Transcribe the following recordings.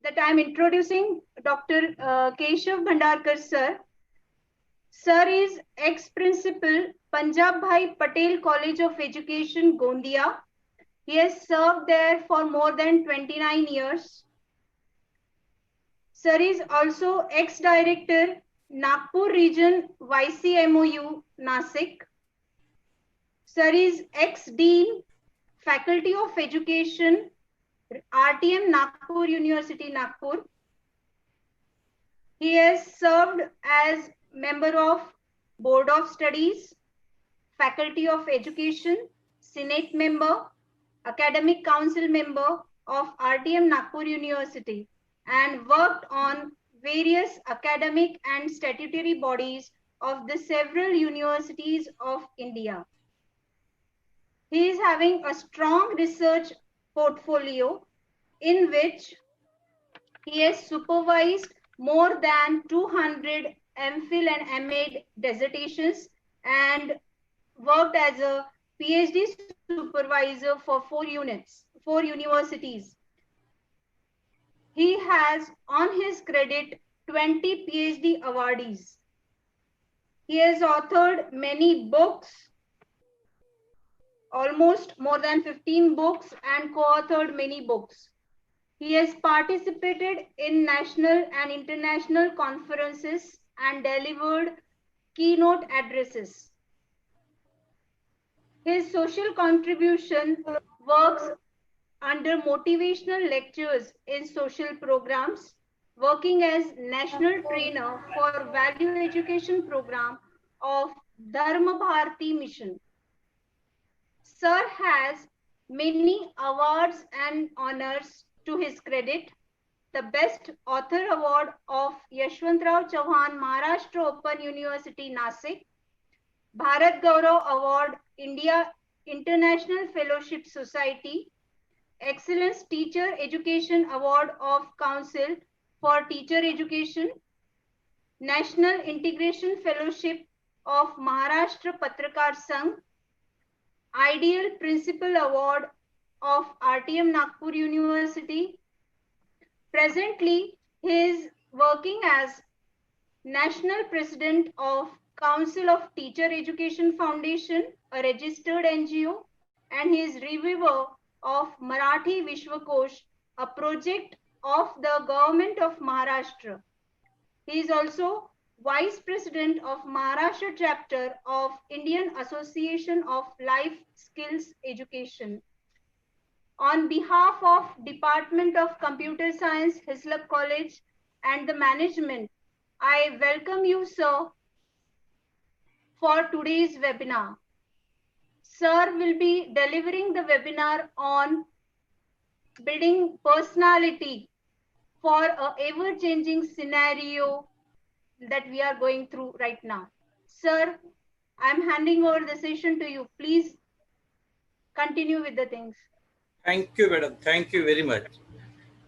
that I am introducing Dr. Keshav Bhandarkar sir. Sir is ex-principal Punjab Bhai Patel College of Education, Gondia. He has served there for more than 29 years. Sir is also ex-director, Nagpur Region YCMOU, Nasik. Sir is ex-dean, Faculty of Education, RTM Nagpur University, Nagpur. He has served as member of Board of Studies, Faculty of Education, Senate member, Academic Council member of RTM Nagpur University, and worked on various academic and statutory bodies of the several universities of India. He is having a strong research portfolio in which he has supervised more than 200 MPhil and MA dissertations and worked as a PhD supervisor for 4 universities. He has on his credit 20 PhD awardees. He has authored many books, almost more than 15 books, and co-authored many books. He has participated in national and international conferences and delivered keynote addresses. His social contribution works under motivational lectures in social programs, working as national trainer for value education program of Dharma Bharati Mission. Sir has many awards and honors to his credit. The Best Author Award of Yashwantrao Chauhan Maharashtra Open University, Nasik. Bharat Gaurav Award, India International Fellowship Society. Excellence Teacher Education Award of Council for Teacher Education. National Integration Fellowship of Maharashtra Patrakar Sangh. Ideal Principal Award of RTM Nagpur University. Presently, he is working as National President of Council of Teacher Education Foundation, a registered NGO, and he is reviewer of Marathi Vishwakosh, a project of the Government of Maharashtra. He is also Vice President of Maharashtra Chapter of Indian Association of Life Skills Education. On behalf of Department of Computer Science, Hislop College, and the management, I welcome you, sir, for today's webinar. Sir will be delivering the webinar on building personality for an ever-changing scenario that we are going through right now. Sir, I'm handing over the session to you. Please continue with the things. Thank you, madam. Thank you very much.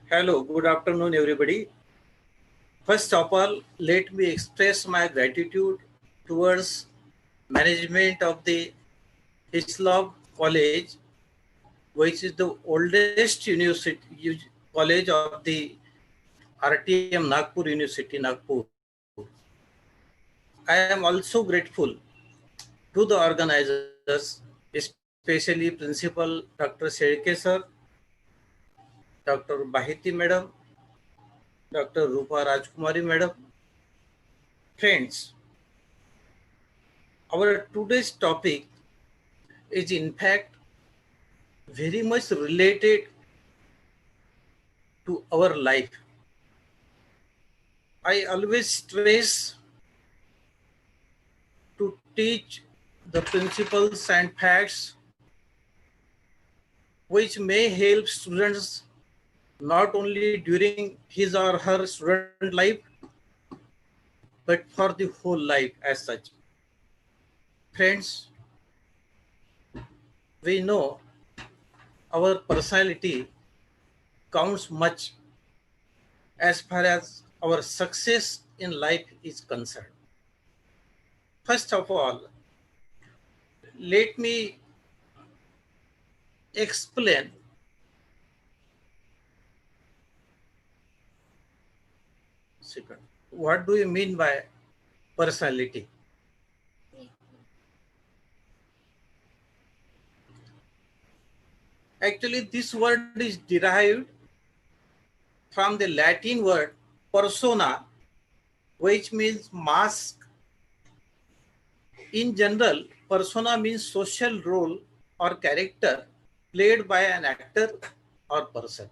Hello, good afternoon, everybody. First of all, let me express my gratitude towards management of the Hislop College, which is the oldest university college of the RTM Nagpur University, Nagpur. I am also grateful to the organizers, especially Principal Dr. Sherke sir, Dr. Bahiti madam, Dr. Rupa Rajkumari madam. Friends, our today's topic is in fact very much related to our life. I always stress to teach the principles and facts which may help students not only during his or her student life, but for the whole life as such. Friends, we know our personality counts much as far as our success in life is concerned. First of all, let me explain second. What do you mean by personality? Actually, this word is derived from the Latin word persona, which means mask. In general, persona means social role or character played by an actor or person.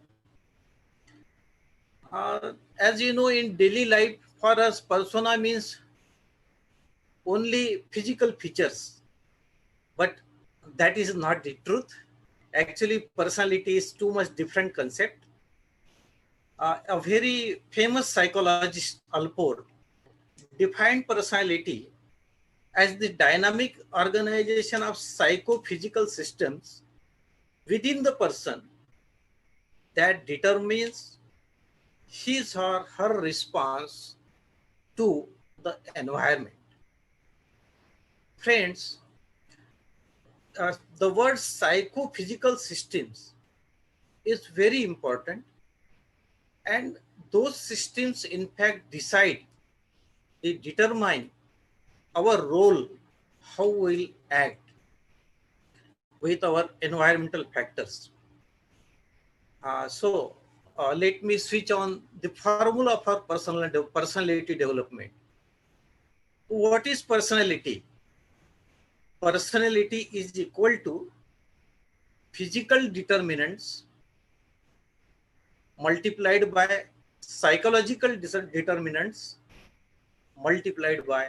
As you know, in daily life, for us, persona means only physical features, but that is not the truth. Actually, personality is too much different concept. A very famous psychologist, Alport, defined personality as the dynamic organization of psychophysical systems within the person that determines his or her response to the environment. Friends, the word psychophysical systems is very important, and those systems in fact decide, they determine our role, how we'll act with our environmental factors. Let me switch on the formula for personality development. What is personality? Personality is equal to physical determinants multiplied by psychological determinants multiplied by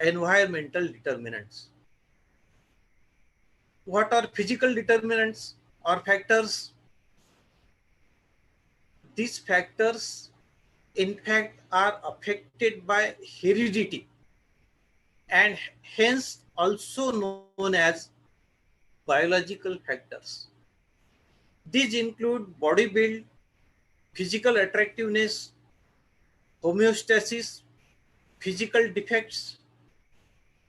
environmental determinants. What are physical determinants or factors? These factors, in fact, are affected by heredity and hence also known as biological factors. These include body build, physical attractiveness, homeostasis, physical defects,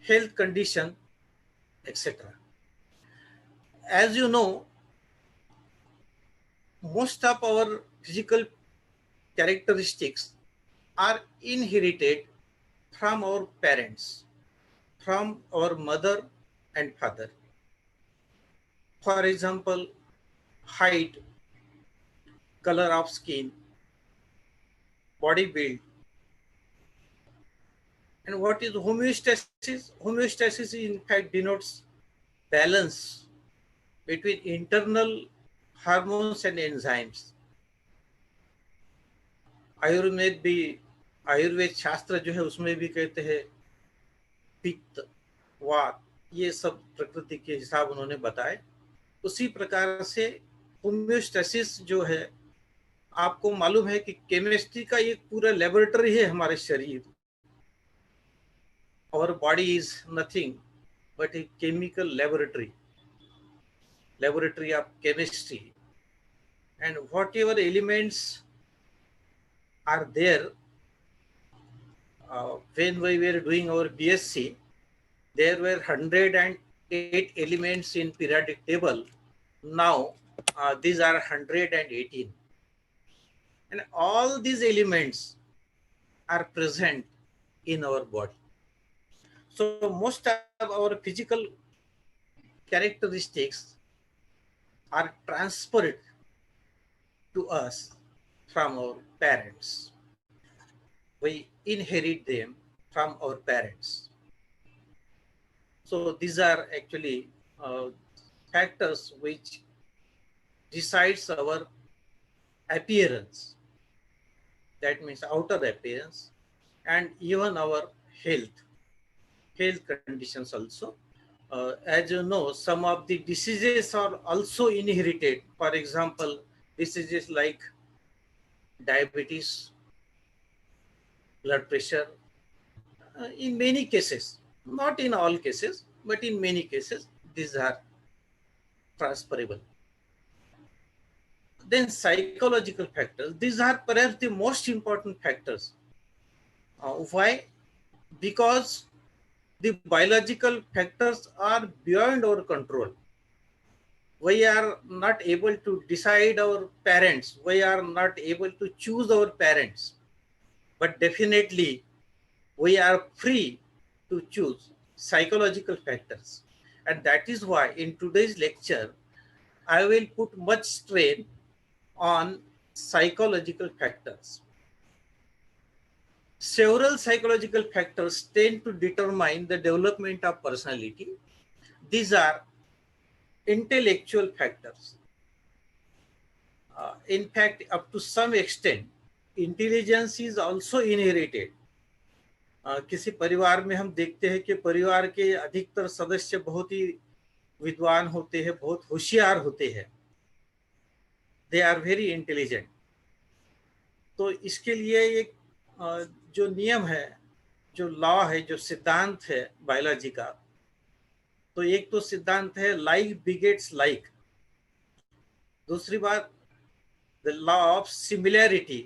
health condition, etc. As you know, most of our physical characteristics are inherited from our parents, from our mother and father. For example, height, color of skin, body build. And what is homeostasis? Homeostasis in fact denotes balance between internal hormones and enzymes. Ayurveda शास्त्र जो है उसमें भी कहते हैं पित्त, वात, ये सब प्रकृति के हिसाब उन्होंने बताए। उसी प्रकार से होम्योस्टेसिस जो है, आपको मालूम है कि केमिस्ट्री का एक पूरा लेबोरेटरी है हमारे शरीर। Our body is nothing but a chemical laboratory of chemistry, and whatever elements are there, when we were doing our BSc, there were 108 elements in periodic table. Now these are 118, and all these elements are present in our body. So most of our physical characteristics are transferred to us from our parents. We inherit them from our parents. So these are actually factors which decides our appearance. That means outer appearance, and even our health conditions also. As you know, some of the diseases are also inherited. For example, diseases like diabetes, blood pressure. In many cases, not in all cases, but in many cases, these are transferable. Then psychological factors. These are perhaps the most important factors. Why? Because the biological factors are beyond our control. We are not able to decide our parents. We are not able to choose our parents. but definitely we are free to choose psychological factors. And that is why in today's lecture, I will put much strain on psychological factors. Several psychological factors tend to determine the development of personality. These are intellectual factors. In fact, up to some extent, intelligence is also inherited. किसी परिवार में हम देखते हैं कि परिवार के अधिकतर सदस्य बहुत ही विद्वान होते हैं, बहुत होशियार होते हैं, दे आर वेरी इंटेलिजेंट। तो इसके लिए एक जो नियम है, जो लॉ है, जो सिद्धांत है बायोलॉजी का, तो एक तो सिद्धांत है लाइक बिगेट्स लाइक। दूसरी बात the law of similarity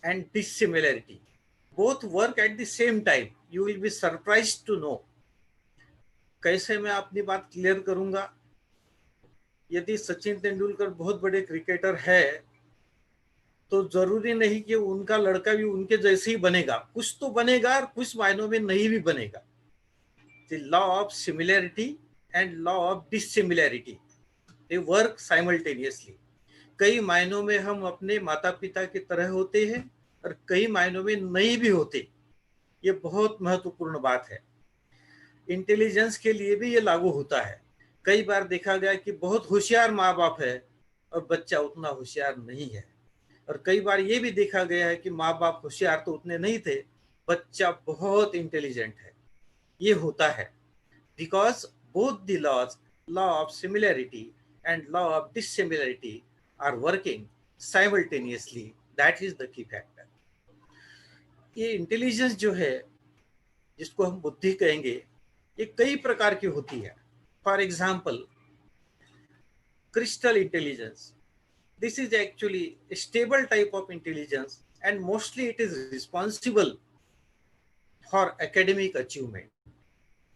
and dissimilarity, both work at the same time. You will be surprised to know. कैसे मैं अपनी बात क्लियर करूंगा? यदि सचिन तेंदुलकर बहुत बड़े क्रिकेटर है तो जरूरी नहीं कि उनका लड़का भी उनके जैसे ही बनेगा, कुछ तो बनेगा और कुछ मायनों में नहीं भी बनेगा। The law of similarity and law of dissimilarity, they work simultaneously. कई मायनों में हम अपने माता पिता की तरह होते हैं और कई मायनों में नहीं भी होते। ये बहुत महत्वपूर्ण बात है। इंटेलिजेंस के लिए भी ये लागू होता है। कई बार देखा गया कि बहुत होशियार माँ बाप है और बच्चा उतना होशियार नहीं है, और कई बार ये भी देखा गया है कि माँ बाप होशियार तो उतने नहीं थे, बच्चा बहुत इंटेलिजेंट है। ये होता है because both the laws, law of similarity and law of dissimilarity are working simultaneously. That is the key factor. ये इंटेलिजेंस जो है, जिसको हम बुद्धि कहेंगे, ये कई प्रकार की होती है। For example, crystal intelligence, this is actually a stable type of intelligence and mostly it is responsible for academic achievement.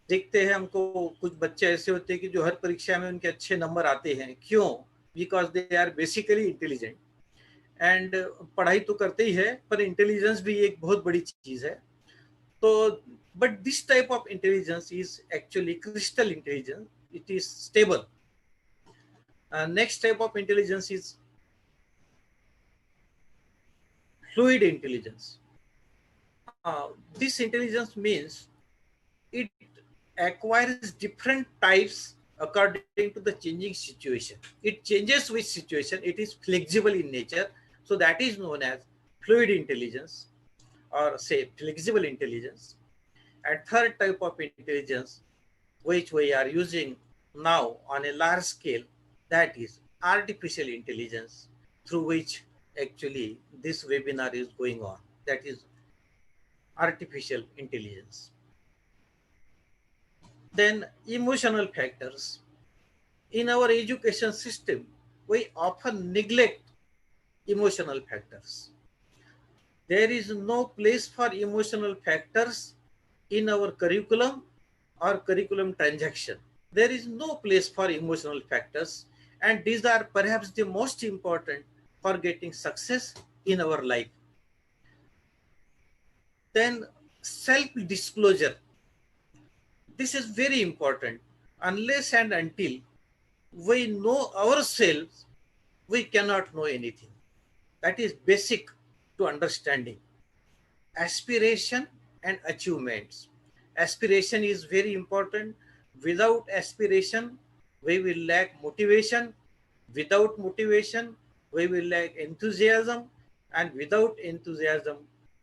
देखते हैं हमको कुछ बच्चे ऐसे होते हैं कि जो हर परीक्षा में उनके अच्छे नंबर आते हैं। क्यों? Because they are basically intelligent and पढ़ाई तो करते ही है, पर इंटेलिजेंस भी एक बहुत बड़ी चीज है। तो but this type of intelligence is actually crystal intelligence. It is stable. Next type of intelligence is fluid intelligence. This intelligence means it acquires different types according to the changing situation. It changes with situation. It is flexible in nature. So that is known as fluid intelligence, or say flexible intelligence. And third type of intelligence, which we are using now on a large scale, that is artificial intelligence, through which actually this webinar is going on. That is artificial intelligence. Then emotional factors. In our education system, we often neglect emotional factors. There is no place for emotional factors in our curriculum or curriculum transaction. There is no place for emotional factors, and these are perhaps the most important for getting success in our life. Then self-disclosure. This is very important. Unless and until we know ourselves, we cannot know anything. That is basic to understanding. Aspiration and achievements. Aspiration is very important. Without aspiration, we will lack motivation. Without motivation, we will lack enthusiasm. And without enthusiasm,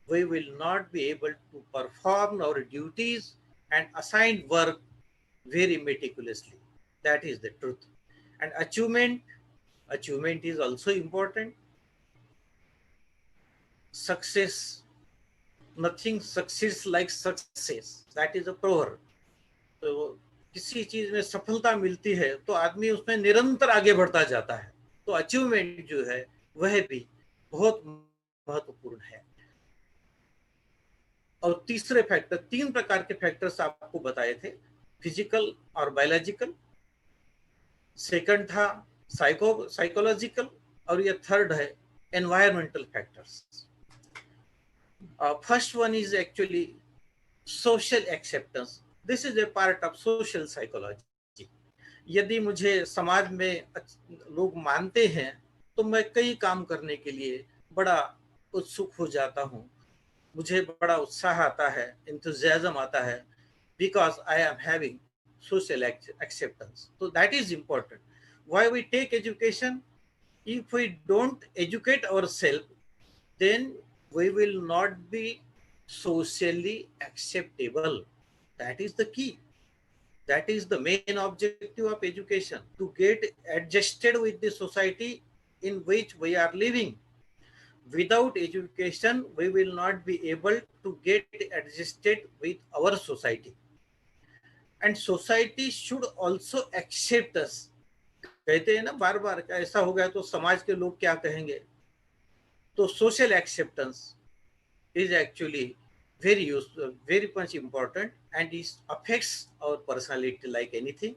we will not be able to perform our duties and assign work very meticulously. That is the truth. And achievement is also important. Success, nothing succeeds like success. That is a proverb. तो किसी चीज में सफलता मिलती है तो आदमी उसमें निरंतर आगे बढ़ता जाता है। तो अचीवमेंट जो है वह भी बहुत महत्वपूर्ण है। और तीसरे फैक्टर, 3 प्रकार के फैक्टर्स आपको बताए थे, फिजिकल और बायोलॉजिकल, सेकंड था साइकोलॉजिकल, और ये थर्ड है environmental factors. First one is actually social acceptance. This is a part of social psychology. यदि मुझे समाज में लोग मानते हैं तो मैं कई काम करने के लिए बड़ा उत्सुक हो जाता हूँ, मुझे बड़ा उत्साह आता है, enthusiasm आता है, because I am having social acceptance. So that is important. Why we take education? If we don't educate ourselves, then we will not be socially acceptable. That is the key. That is the main objective of education, to get adjusted with the society in which we are living. Without education, we will not be able to get adjusted with our society. And society should also accept us. कहते हैं ना बार बार, ऐसा हो गया तो समाज के लोग क्या कहेंगे. तो social acceptance is actually very useful, very much important, and it affects our personality like anything.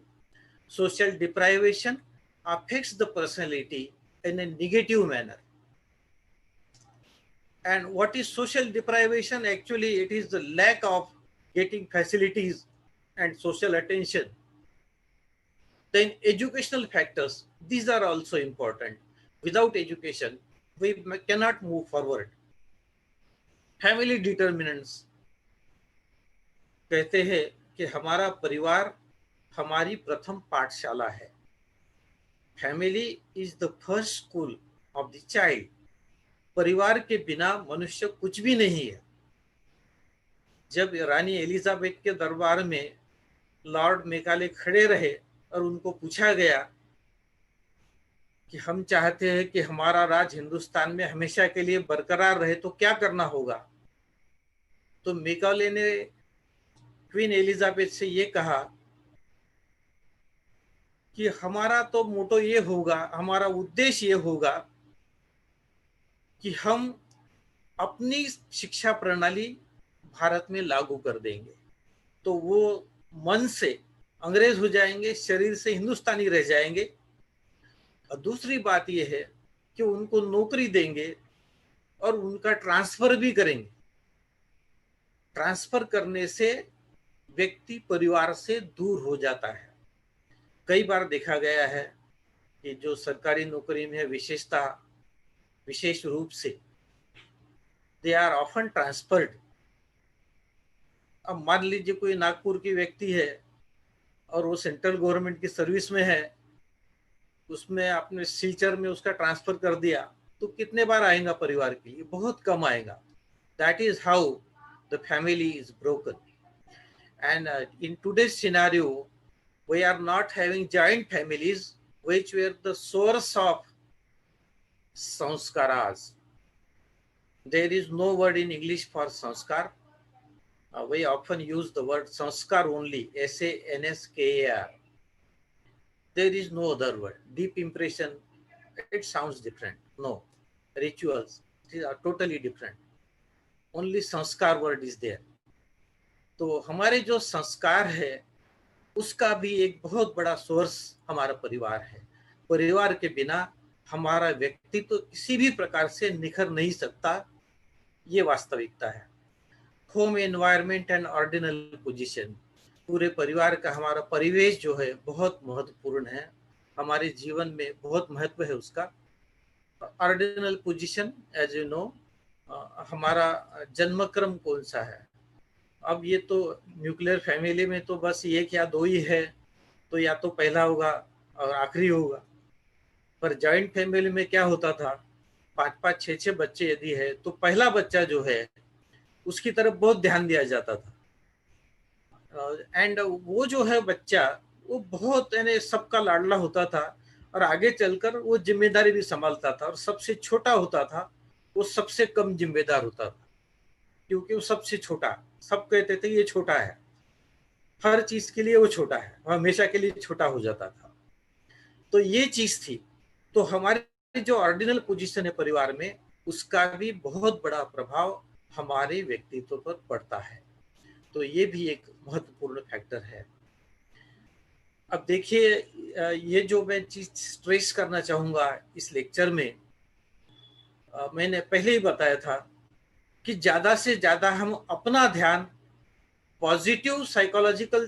Social deprivation affects the personality in a negative manner. And what is social deprivation? Actually, it is the lack of getting facilities and social attention. Then educational factors, these are also important. Without education, we cannot move forward. Family determinants, कहते हैं कि हमारा परिवार हमारी प्रथम पाठशाला है. Family is the first school of the child. परिवार के बिना मनुष्य कुछ भी नहीं है. जब रानी एलिजाबेथ के दरबार में लॉर्ड मेकाले खड़े रहे और उनको पूछा गया कि हम चाहते हैं कि हमारा राज हिंदुस्तान में हमेशा के लिए बरकरार रहे तो क्या करना होगा, तो मेकाले ने क्वीन एलिजाबेथ से ये कहा कि हमारा तो मोटो ये होगा, हमारा उद्देश्य ये होगा कि हम अपनी शिक्षा प्रणाली भारत में लागू कर देंगे. तो वो मन से अंग्रेज हो जाएंगे, शरीर से हिंदुस्तानी रह जाएंगे. और दूसरी बात ये है कि उनको नौकरी देंगे और उनका ट्रांसफर भी करेंगे. ट्रांसफर करने से व्यक्ति परिवार से दूर हो जाता है. कई बार देखा गया है कि जो सरकारी नौकरी में विशेष रूप से दे आर ऑफन ट्रांसफर्ड. अब मान लीजिए कोई नागपुर की व्यक्ति है और वो सेंट्रल गवर्नमेंट की सर्विस में है, उसमें आपने सिलचर में उसका ट्रांसफर कर दिया तो कितने बार आएगा परिवार के लिए? बहुत कम आएगा. That is how the family is broken. And in today's scenario, we are not having joint families, which were the source of sanskaras. There is no word in English for sanskar. We often use the word sanskar only, S-A-N-S-K-A-R. There is no other word. Deep impression, it sounds different. No. Rituals, these are totally different. Only sanskar word is there. तो हमारे जो संस्कार है उसका भी एक बहुत बड़ा सोर्स हमारा परिवार है. परिवार के बिना हमारा व्यक्तित्व तो किसी भी प्रकार से निखर नहीं सकता. ये वास्तविकता है. Home environment and ordinal position, पूरे परिवार का हमारा परिवेश जो है बहुत महत्वपूर्ण है. हमारे जीवन में बहुत महत्व है उसका. Ordinal position, as you know, हमारा जन्मक्रम कौन सा है. अब ये तो न्यूक्लियर फैमिली में तो बस एक या दो ही है, तो या तो पहला होगा और आखिरी होगा. पर जॉइंट फैमिली में क्या होता था, 5-5, 6-6 बच्चे यदि है तो पहला बच्चा जो है उसकी तरफ बहुत ध्यान दिया जाता था. एंड वो जो है बच्चा वो बहुत यानी सबका लाडला होता था और आगे चलकर वो जिम्मेदारी भी संभालता था. और सबसे छोटा होता था वो सबसे कम जिम्मेदार होता था, क्योंकि वो सबसे छोटा. सब कहते थे ये छोटा है, हर चीज के लिए वो छोटा है, हमेशा के लिए छोटा हो जाता था. तो ये चीज थी. तो हमारी जो ऑर्डिनल पोजीशन है परिवार में, उसका भी बहुत बड़ा प्रभाव हमारे व्यक्तित्व पर पड़ता है. तो ये भी एक महत्वपूर्ण फैक्टर है. अब देखिए, ये जो मैं चीज स्ट्रेस करना चाहूंगा इस लेक्चर में, मैंने पहले ही बताया था कि ज्यादा से ज्यादा हम अपना ध्यान पॉजिटिव साइकोलॉजिकल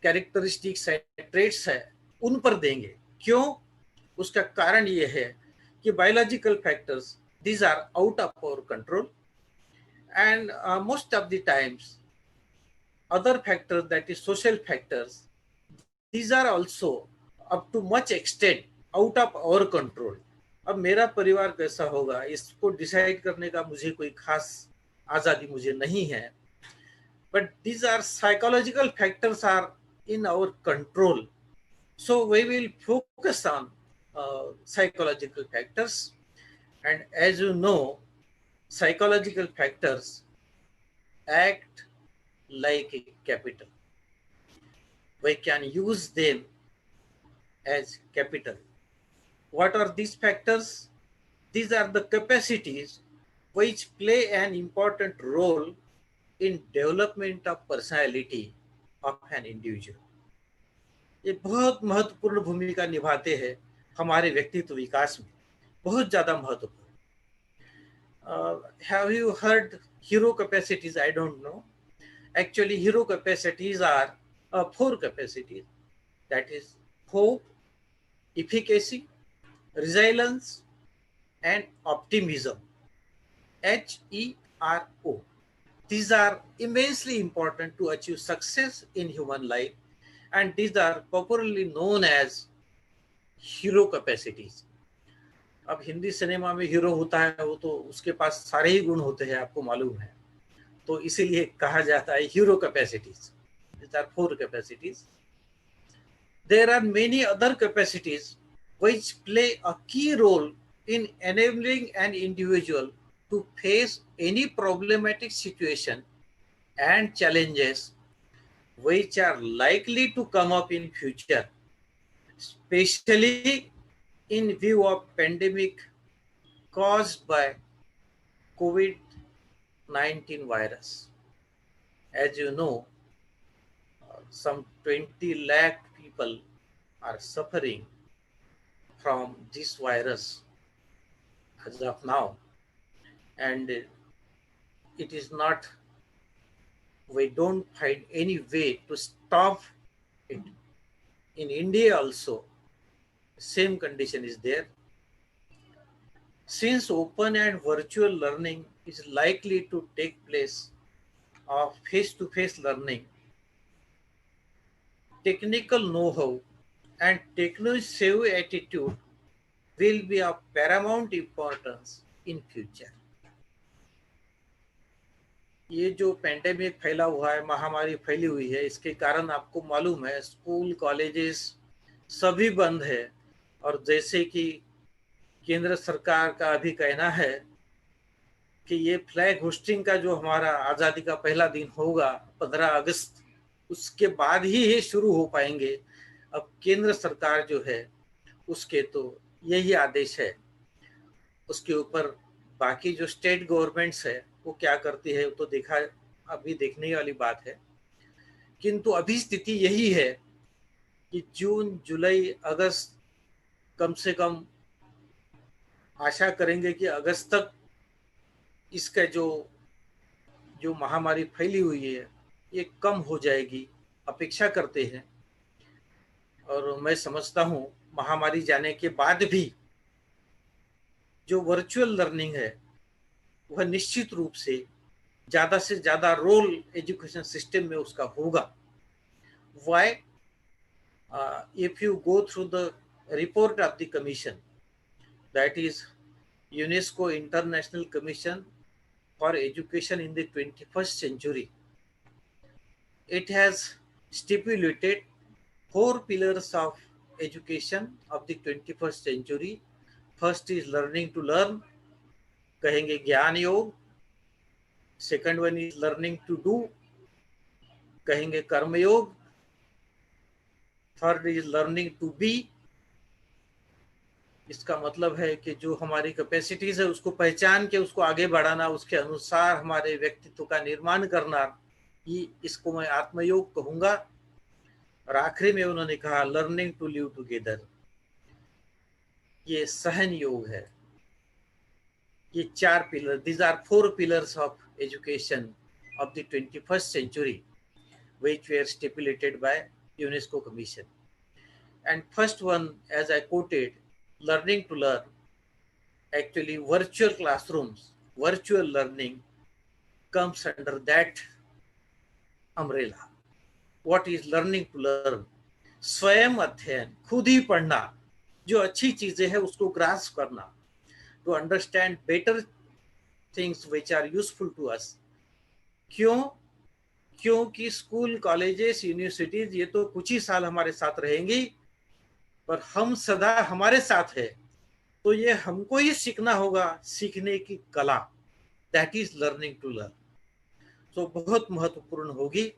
कैरेक्टरिस्टिक्स है, ट्रेट्स है, उन पर देंगे। क्यों? उसका कारण ये है कि biological factors these are out of our control, and most of the times other factors, that is social factors, these are also up to much extent out of our control. अब मेरा परिवार कैसा होगा इसको डिसाइड करने का मुझे कोई खास आजादी मुझे नहीं है, but these are psychological factors are in our control. So we will focus on psychological factors, and as you know, psychological factors act like a capital. We can use them as capital. What are these factors? These are the capacities which play an important role in development of personality of an individual. ये बहुत महत्वपूर्ण भूमिका निभाते हैं हमारे व्यक्तित्व विकास में, बहुत ज्यादा महत्वपूर्ण। Have you heard hero capacities? I don't know. Actually, hero capacities are 4 capacities. That is hope, efficacy, resilience, and optimism. HERO. These are immensely important to achieve success in human life, and these are popularly known as hero capacities. अब Hindi cinema में hero होता है वो तो उसके पास सारे ही गुण होते हैं, आपको मालूम है, तो इसीलिए कहा जाता है hero capacities. These are 4 capacities. There are many other capacities which play a key role in enabling an individual to face any problematic situation and challenges which are likely to come up in future, especially in view of pandemic caused by COVID-19 virus. As you know, some 20 lakh people are suffering from this virus as of now, and it is not, we don't find any way to stop it. In India also, same condition is there. Since open and virtual learning is likely to take place of face-to-face learning, technical know-how and technology-savvy attitude will be of paramount importance in future. ये जो pandemic फैला हुआ है, महामारी फैली हुई है, इसके कारण आपको मालूम है स्कूल कॉलेजेस सभी बंद है, और जैसे कि केंद्र सरकार का अभी कहना है कि ये फ्लैग होस्टिंग का जो हमारा आज़ादी का पहला दिन होगा 15 अगस्त, उसके बाद ही ये शुरू हो पाएंगे। अब केंद्र सरकार जो है उसके तो यही आदेश है, उसके ऊपर बाकी जो स्टेट गवर्नमेंट्स है वो क्या करती है वो तो देखा, अभी देखने वाली बात है। किंतु अभी स्थिति यही है कि जून जुलाई अगस्त, कम से कम आशा करेंगे कि अगस्त तक इसका जो महामारी फैली हुई है ये कम हो जाएगी, अपेक्षा करते हैं। और मैं समझता हूँ महामारी जाने के बाद भी जो वर्चुअल लर्निंग है वह निश्चित रूप से ज्यादा रोल एजुकेशन सिस्टम में उसका होगा। Why? If you go through the report of the commission, that is UNESCO International Commission for Education in the 21st Century, it has stipulated 4 pillars of education of the 21st century. First is learning to learn, कहेंगे jnana yoga. Second one is learning to do, कहेंगे karma yoga. Third is learning to be, इसका मतलब है कि जो हमारी capacities है उसको पहचान के उसको आगे बढ़ाना, उसके अनुसार हमारे व्यक्तित्व का निर्माण करना, ये इसको मैं आत्मयोग कहूंगा। और आखिरी में उन्होंने कहा लर्निंग टू लिव टुगेदर, ये सहन योग है, ये 4 pillar, these are 4 pillars of education of the 21st century which were stipulated by UNESCO Commission. And first one, as I quoted, learning to learn, actually virtual classrooms, virtual learning comes under that umbrella. What is learning to learn? स्वयं अध्ययन, खुद ही पढ़ना, जो अच्छी चीजें हैं उसको grasp करना, to understand better things which are useful to us. क्यों? क्योंकि स्कूल, कॉलेजेस, यूनिवर्सिटीज ये तो कुछ ही साल हमारे साथ रहेंगी, पर हम सदा हमारे साथ है, तो ये हमको ही सीखना होगा, सीखने की कला, that is learning to learn. तो बहुत महत्वपूर्ण होगी.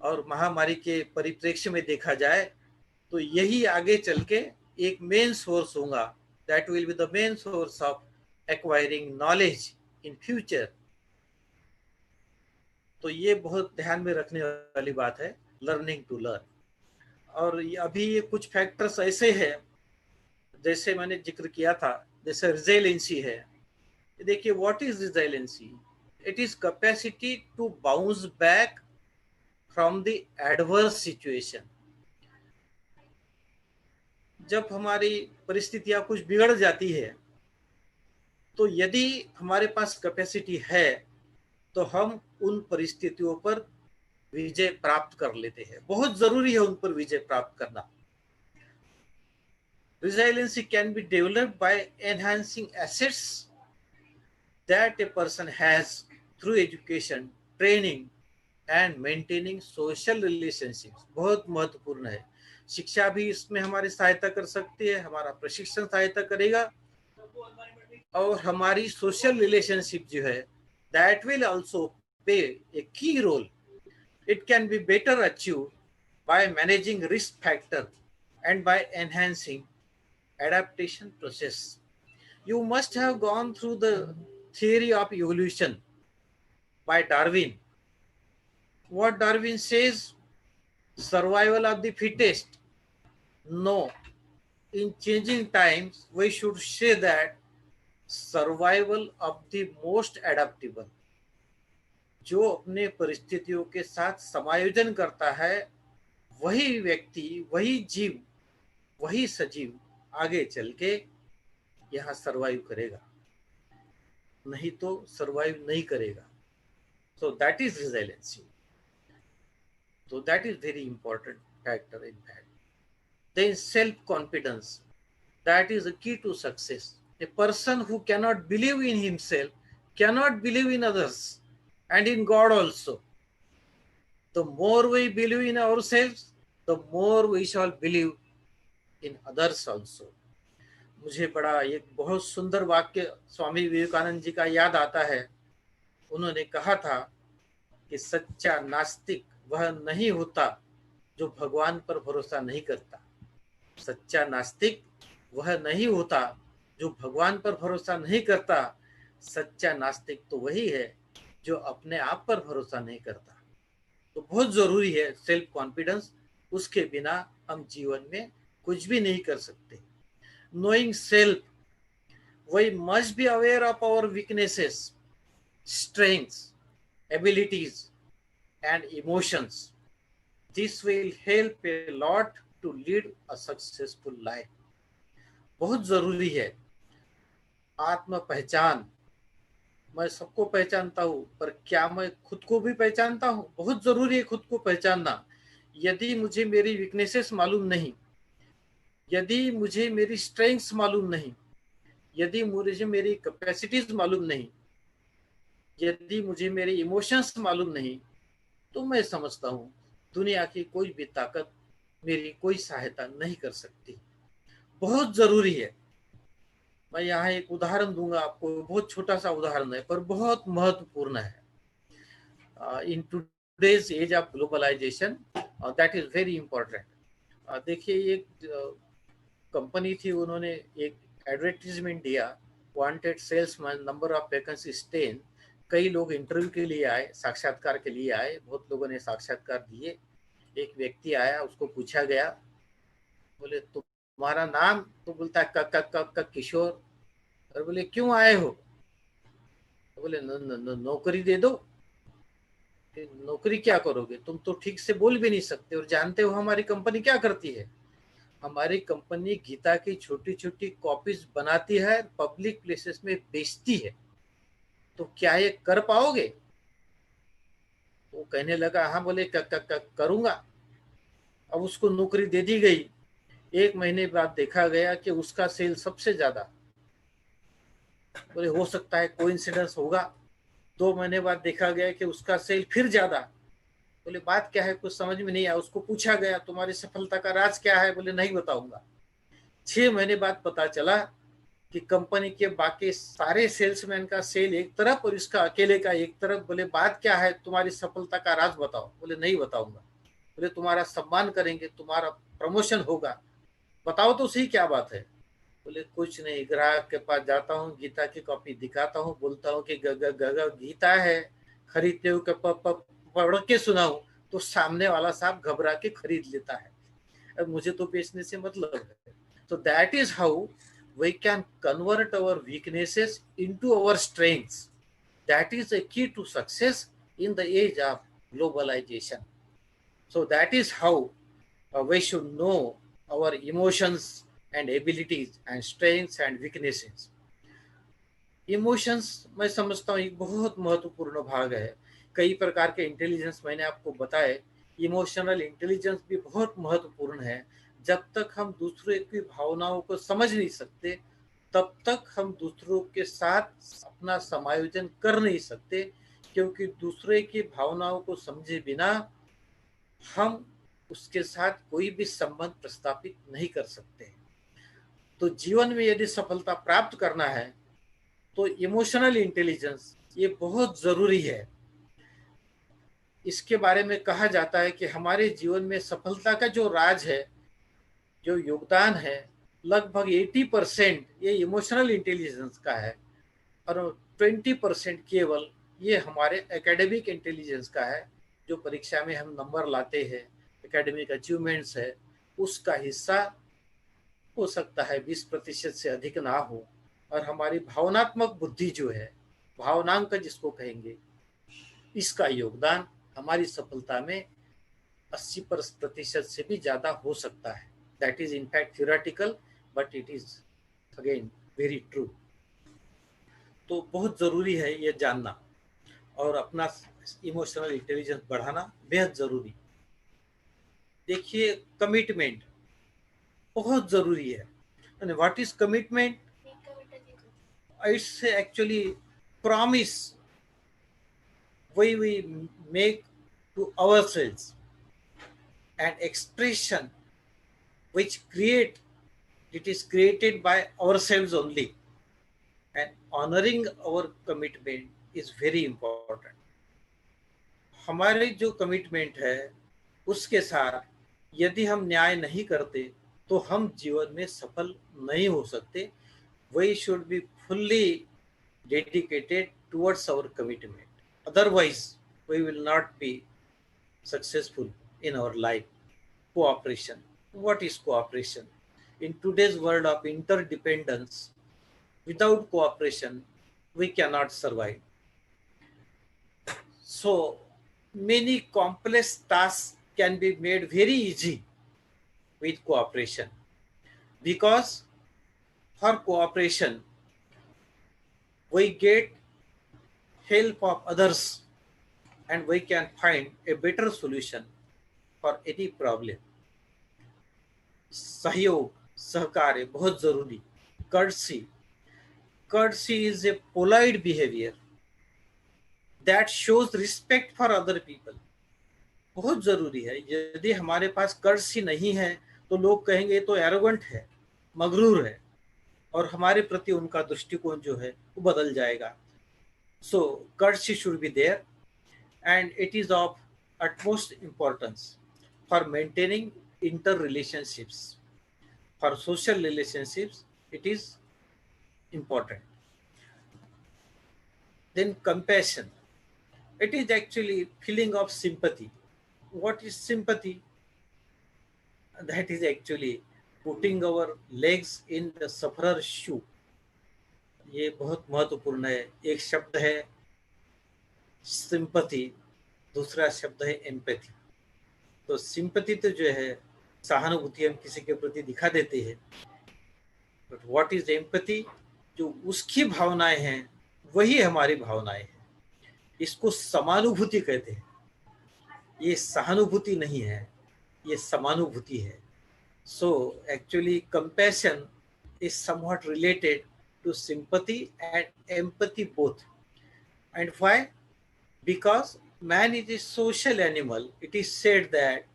और महामारी के परिप्रेक्ष्य में देखा जाए तो यही आगे चल के एक मेन सोर्स होगा, that will be the main source of acquiring knowledge in future. तो ये बहुत ध्यान में रखने वाली बात है, लर्निंग टू लर्न. और अभी ये कुछ फैक्टर्स ऐसे हैं, जैसे मैंने जिक्र किया था, जैसे रिजिलेंसी है. देखिए, what is resiliency? It is capacity to bounce back from the adverse situation. जब हमारी परिस्थितियां कुछ बिगड़ जाती है, तो यदि हमारे पास कैपेसिटी है तो हम उन परिस्थितियों पर विजय प्राप्त कर लेते हैं. बहुत जरूरी है उन पर विजय प्राप्त करना. Resiliency can be developed by enhancing assets that a person has through education, training and maintaining social relationships. बहुत महत्वपूर्ण है. शिक्षा भी इसमें हमारी सहायता कर सकती है, हमारा प्रशिक्षण सहायता करेगा, और हमारी सोशल रिलेशनशिप जो है, that will also play a key role. It can be better achieved by managing risk factor and by enhancing adaptation process. You must have gone through the theory of evolution by Darwin. What Darwin says? Survival of the fittest. No. In changing times, we should say that survival of the most adaptable. जो अपने परिस्थितियों के साथ समायोजन करता है, वही व्यक्ति, वही जीव, वही सजीव आगे चल के यहाँ सर्वाइव करेगा, नहीं तो सर्वाइव नहीं करेगा. So that is resiliency. So that is very important factor in that. Then self-confidence, that is a key to success. A person who cannot believe in himself cannot believe in others and in God also. The more we believe in ourselves, the more we shall believe in others also. मुझे बड़ा एक बहुत सुंदर वाक्य स्वामी विवेकानंद जी का याद आता है. उन्होंने कहा था कि सच्चा नास्तिक वह नहीं होता जो भगवान पर भरोसा नहीं करता. सच्चा नास्तिक वह नहीं होता जो भगवान पर भरोसा नहीं करता. सच्चा नास्तिक तो वही है जो अपने आप पर भरोसा नहीं करता. तो बहुत जरूरी है सेल्फ कॉन्फिडेंस. उसके बिना हम जीवन में कुछ भी नहीं कर सकते. Knowing self, we must be aware of our weaknesses, strengths, abilities, and emotions. This will help a lot to lead a successful life. बहुत जरूरी है आत्म पहचान. मैं सबको पहचानता हूँ, पर क्या मैं खुद को भी पहचानता हूँ? बहुत जरूरी है खुद को पहचानना. यदि मुझे मेरी वीकनेसेस मालूम नहीं, यदि मुझे मेरी स्ट्रेंथ्स मालूम नहीं, यदि मुझे मेरी कैपेसिटीज मालूम नहीं, यदि मुझे मेरे इमोशंस मालूम नहीं, तो मैं समझता हूँ दुनिया की कोई भी ताकत मेरी कोई सहायता नहीं कर सकती. बहुत जरूरी है. मैं यहाँ एक उदाहरण दूंगा आपको. बहुत छोटा सा उदाहरण है, पर बहुत महत्वपूर्ण है. In today's age of globalization, that is very important. देखिए, एक कंपनी थी, उन्होंने एक एडवर्टीजमेंट दिया, wanted salesman, number of vacancies 10. कई लोग इंटरव्यू के लिए आए, साक्षात्कार के लिए आए. बहुत लोगों ने साक्षात्कार दिए. एक व्यक्ति आया, उसको पूछा गया, बोले तुम्हारा नाम? तो बोलता है क किशोर. और बोले क्यों आए हो? बोले नौकरी दे दो। नौकरी क्या करोगे, तुम तो ठीक से बोल भी नहीं सकते, और जानते हो हमारी कंपनी क्या करती है? हमारी कंपनी गीता की छोटी छोटी कॉपीज बनाती है, पब्लिक प्लेसेस में बेचती है, तो क्या ये कर पाओगे? वो कहने लगा हाँ। बोले करूंगा। अब उसको नौकरी दे दी गई। 1 महीने बाद देखा गया कि उसका सेल सबसे ज्यादा। बोले हो सकता है कोइंसिडेंस होगा। 2 महीने बाद देखा गया कि उसका सेल फिर ज्यादा। बोले बात क्या है, कुछ समझ में नहीं आया। उसको पूछा गया तुम्हारी सफलता का राज क्या है? बोले नहीं बताऊंगा। 6 महीने बाद पता चला कि कंपनी के बाकी सारे सेल्समैन का सेल एक तरफ और इसका अकेले का एक तरफ। बोले बात क्या है, तुम्हारी सफलता का राज बताओ। बोले नहीं बताऊंगा। बोले तुम्हारा सम्मान करेंगे, तुम्हारा प्रमोशन होगा, बताओ तो सही क्या बात है। बोले कुछ नहीं, ग्राहक के पास जाता हूँ, गीता की कॉपी दिखाता हूँ, बोलता हूँ कि गीता है, खरीदते हो पढ़ के सुनाऊं तो सामने वाला साहब घबरा के खरीद लेता है। अब मुझे तो बेचने से मतलब है। तो that is how we can convert our weaknesses into our strengths. That is a key to success in the age of globalization. So that is how we should know our emotions and abilities and strengths and weaknesses. Emotions मैं समझता हूँ एक बहुत महत्वपूर्ण भाग है। कई प्रकार के इंटेलिजेंस मैंने आपको बताए। इमोशनल इंटेलिजेंस भी बहुत महत्वपूर्ण है। जब तक हम दूसरे की भावनाओं को समझ नहीं सकते, तब तक हम दूसरों के साथ अपना समायोजन कर नहीं सकते, क्योंकि दूसरे की भावनाओं को समझे बिना हम उसके साथ कोई भी संबंध प्रस्थापित नहीं कर सकते। तो जीवन में यदि सफलता प्राप्त करना है तो इमोशनल इंटेलिजेंस ये बहुत जरूरी है। इसके बारे में कहा जाता है कि हमारे जीवन में सफलता का जो राज है, जो योगदान है, लगभग 80% ये इमोशनल इंटेलिजेंस का है, और 20% केवल ये हमारे एकेडमिक इंटेलिजेंस का है। जो परीक्षा में हम नंबर लाते हैं, एकेडमिक अचीवमेंट्स है, उसका हिस्सा हो सकता है 20% से अधिक ना हो। और हमारी भावनात्मक बुद्धि जो है, भावनांक जिसको कहेंगे, इसका योगदान हमारी सफलता में 80% से भी ज्यादा हो सकता है। That is in fact theoretical, but it is again very true. तो बहुत जरूरी है ये जानना, और अपना इमोशनल इंटेलिजेंस बढ़ाना बेहद जरूरी। देखिए कमिटमेंट बहुत जरूरी है। What is commitment? It's actually promise we make to ourselves, an expression which it is created by ourselves only, and honoring our commitment is very important. हमारे जो कमिटमेंट है उसके साथ यदि हम न्याय नहीं करते तो हम जीवन में सफल नहीं हो सकते। We should be fully dedicated towards our commitment. Otherwise, we will not be successful in our life. Cooperation. What is cooperation? In today's world of interdependence, without cooperation, we cannot survive. So, many complex tasks can be made very easy with cooperation, because for cooperation, we get help of others and we can find a better solution for any problem. सहयोग, सहकार्य बहुत जरूरी। Courtesy is a polite behavior that shows respect for other people. बहुत जरूरी है। यदि हमारे पास courtesy नहीं है तो लोग कहेंगे तो एरोगेंट है, मगरूर है, और हमारे प्रति उनका दृष्टिकोण जो है वो बदल जाएगा। So courtesy should be there, and it is of utmost importance for maintaining interrelationships. For social relationships, it is important. Then compassion. It is actually feeling of sympathy. What is sympathy? That is actually putting our legs in the sufferer's shoe. ये बहुत महत्वपूर्ण है। एक शब्द है sympathy, दूसरा शब्द है एम्पैथी। तो सिंपैथी तो जो है सहानुभूति हम किसी के प्रति दिखा देते हैं, बट व्हाट इज एम्पैथी? जो उसकी भावनाएं हैं वही हमारी भावनाएं हैं, इसको समानुभूति कहते हैं। ये सहानुभूति नहीं है, ये समानुभूति है। So actually compassion is somewhat related to sympathy and empathy both. And why? Because man is a social animal. It is said that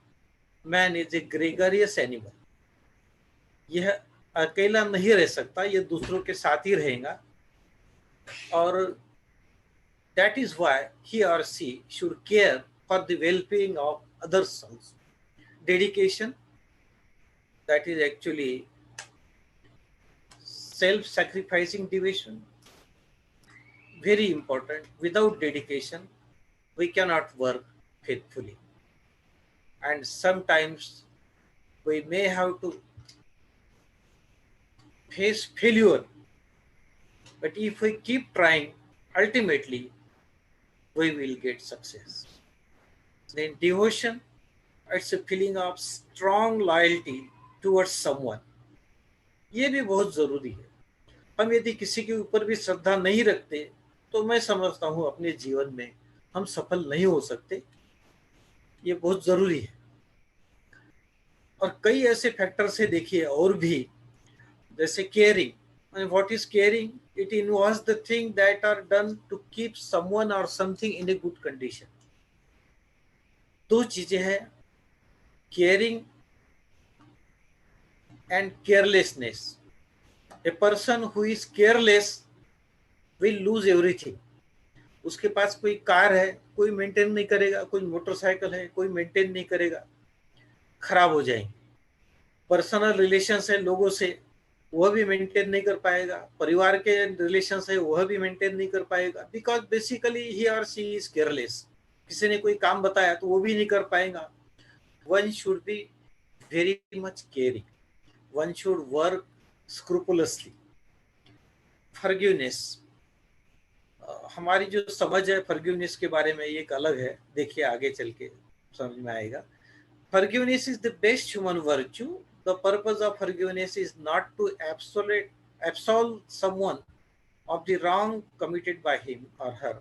man is a gregarious animal. यह अकेला नहीं रह सकता, यह दूसरों के साथ ही रहेगा, और that is why he or she should care for the well-being of others also. Dedication, that is actually self-sacrificing devotion, very important. Without dedication, we cannot work faithfully. And sometimes we may have to face failure, but if we keep trying, ultimately we will get success. Then devotion, it's a feeling of strong loyalty towards someone. ये भी बहुत जरूरी है। हम यदि किसी के ऊपर भी श्रद्धा नहीं रखते तो मैं समझता हूँ अपने जीवन में हम सफल नहीं हो सकते। ये बहुत जरूरी है। और कई ऐसे फैक्टर्स है देखिए और भी, जैसे caring. And what is caring? It involves the things that are done to keep someone or something in a good condition. दो चीजें हैं, caring and carelessness. A person who is careless will lose everything. उसके पास कोई car है, कोई maintain नहीं करेगा, कोई मोटरसाइकिल है, कोई मेंटेन नहीं करेगा, खराब हो जाएंगे। पर्सनल रिलेशंस है लोगों से, वह भी मेंटेन नहीं कर पाएगा। परिवार के रिलेशंस है वह भी मेंटेन नहीं कर पाएगा, बिकॉज बेसिकली ही और शी इज केयरलेस। किसी ने कोई काम बताया तो वो भी नहीं कर पाएगा। One should be very much caring, one should work scrupulously. Forgiveness, हमारी जो समझ है फॉरगिवनेस के बारे में एक अलग है, देखिए आगे चल के समझ में आएगा। Forgiveness is the best human virtue. The purpose of forgiveness is not to absolve someone of the wrong committed by him or her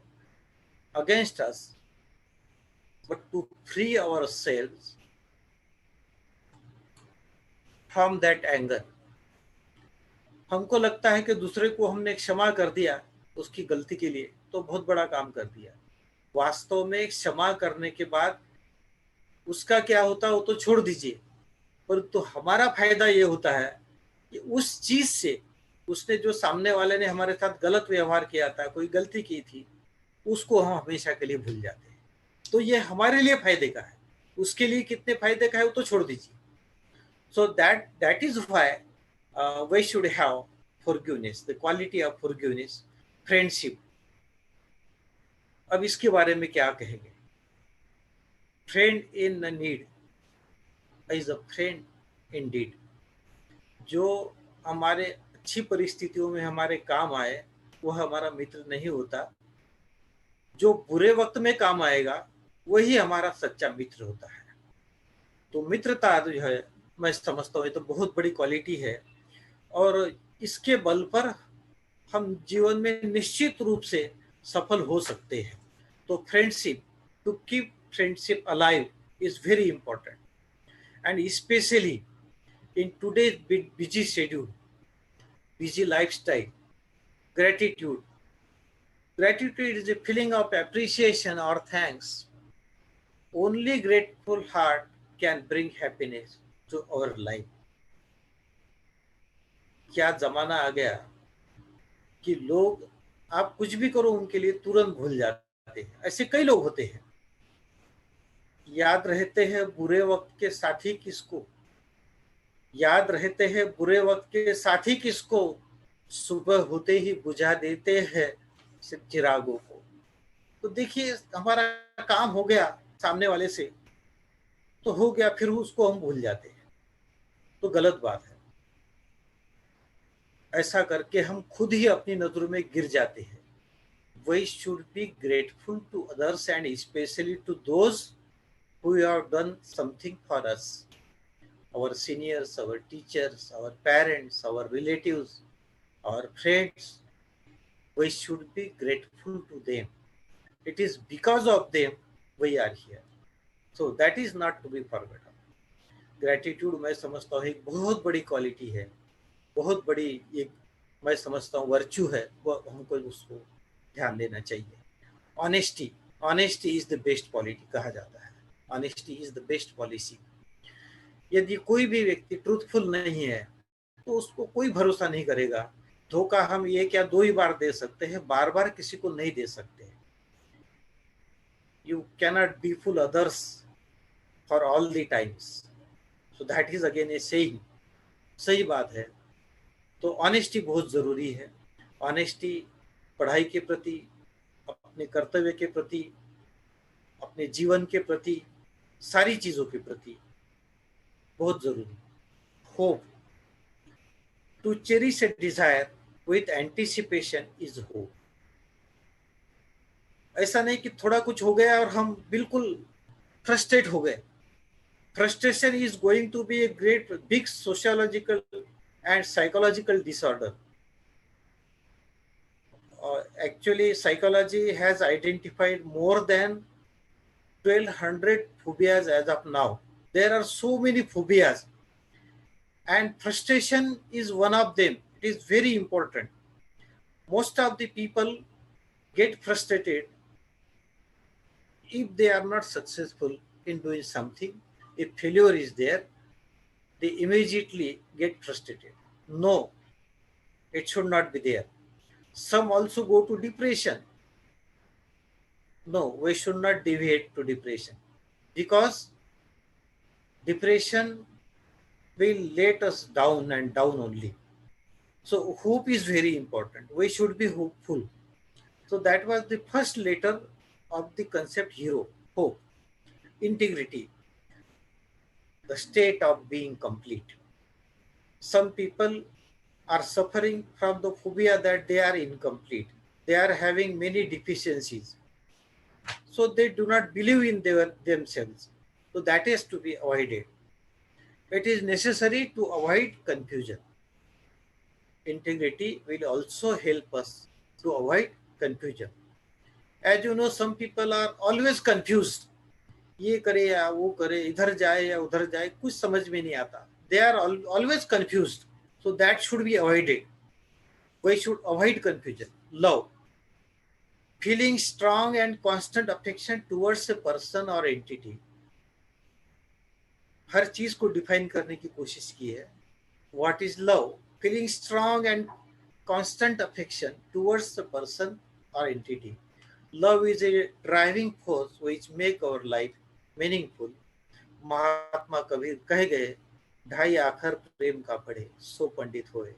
against us, but to free ourselves from that anger. हमको लगता है कि दूसरे को हमने क्षमा कर दिया उसकी गलती के लिए तो बहुत बड़ा काम कर दिया। वास्तव में क्षमा करने के बाद उसका क्या होता है वो तो छोड़ दीजिए, पर तो हमारा फायदा ये होता है कि उस चीज से, उसने जो सामने वाले ने हमारे साथ गलत व्यवहार किया था, कोई गलती की थी, उसको हम हमेशा के लिए भूल जाते हैं। तो ये हमारे लिए फायदे का है, उसके लिए कितने फायदे का है वो तो छोड़ दीजिए। So that is why we should have forgiveness, the quality of forgiveness. Friendship, अब इसके बारे में क्या कहेंगे? Friend in need is a friend indeed. जो हमारे अच्छी परिस्थितियों में हमारे काम आए वह हमारा मित्र नहीं होता, जो बुरे वक्त में काम आएगा वही हमारा सच्चा मित्र होता है। तो मित्रता जो है मैं समझता हूँ ये तो बहुत बड़ी क्वालिटी है, और इसके बल पर हम जीवन में निश्चित रूप से सफल हो सकते हैं। तो friendship, to keep friendship alive is very important, and especially in today's busy schedule, busy lifestyle. Gratitude is a feeling of appreciation or thanks. Only grateful heart can bring happiness to our life. क्या जमाना आ गया कि लोग आप कुछ भी करो उनके लिए तुरंत भूल जाते हैं। ऐसे कई लोग होते हैं, याद रहते हैं बुरे वक्त के साथी किसको, याद रहते हैं बुरे वक्त के साथी किसको, सुबह होते ही बुझा देते हैं सिर्फ चिरागों को। तो देखिए हमारा काम हो गया सामने वाले से तो हो गया, फिर उसको हम भूल जाते हैं, तो गलत बात है। ऐसा करके हम खुद ही अपनी नजरों में गिर जाते हैं। we should be grateful to others and especially to those who have done something for us. Our seniors, our teachers, our parents, our relatives, our friends, we should be grateful to them. It is because of them we are here. So that is not to be forgotten. Gratitude मैं समझता हूँ एक बहुत बड़ी quality है, बहुत बड़ी एक मैं समझता हूँ वर्च्यू है, वो हमको उसको ध्यान देना चाहिए. Honesty, honesty is the best polity कहा जाता है. Honesty is the best policy. यदि कोई भी व्यक्ति ट्रूथफुल नहीं है तो उसको कोई भरोसा नहीं करेगा. धोखा हम एक या दो ही बार दे सकते हैं, बार बार किसी को नहीं दे सकते. You cannot be full others for all the times. So that is again a saying. सही बात है. तो ऑनेस्टी बहुत जरूरी है. ऑनेस्टी पढ़ाई के प्रति, अपने कर्तव्य के प्रति, अपने जीवन के प्रति, सारी चीजों के प्रति बहुत जरूरी. Hope, to cherish a desire with anticipation is hope. ऐसा नहीं कि थोड़ा कुछ हो गया और हम बिल्कुल फ्रस्ट्रेट हो गए. Frustration is going to be a great big sociological and psychological disorder. Actually, psychology has identified more than 1200 phobias as of now. There are so many phobias, and frustration is one of them. It is very important. Most of the people get frustrated if they are not successful in doing something. If failure is there, they immediately get frustrated. No, it should not be there. Some also go to depression. No, we should not deviate to depression, because depression will let us down and down only. So hope is very important. We should be hopeful. So that was the first letter of the concept hero, hope. Integrity, the state of being complete. Some people are suffering from the phobia that they are incomplete. They are having many deficiencies. So they do not believe in themselves. So that is to be avoided. It is necessary to avoid confusion. Integrity will also help us to avoid confusion. As you know, some people are always confused. ये करे या वो करे, इधर जाए या उधर जाए, कुछ समझ में नहीं आता. They are always confused. So that should be avoided. We should avoid confusion. Love, feeling strong and constant affection towards a person or entity. हर चीज को डिफाइन करने की कोशिश की है. What is love? Feeling strong and constant affection towards a person or entity. Love is a driving force which make our life meaningful. महात्मा कबीर कह गए, ढाई आखर प्रेम का पढ़े सो पंडित होए.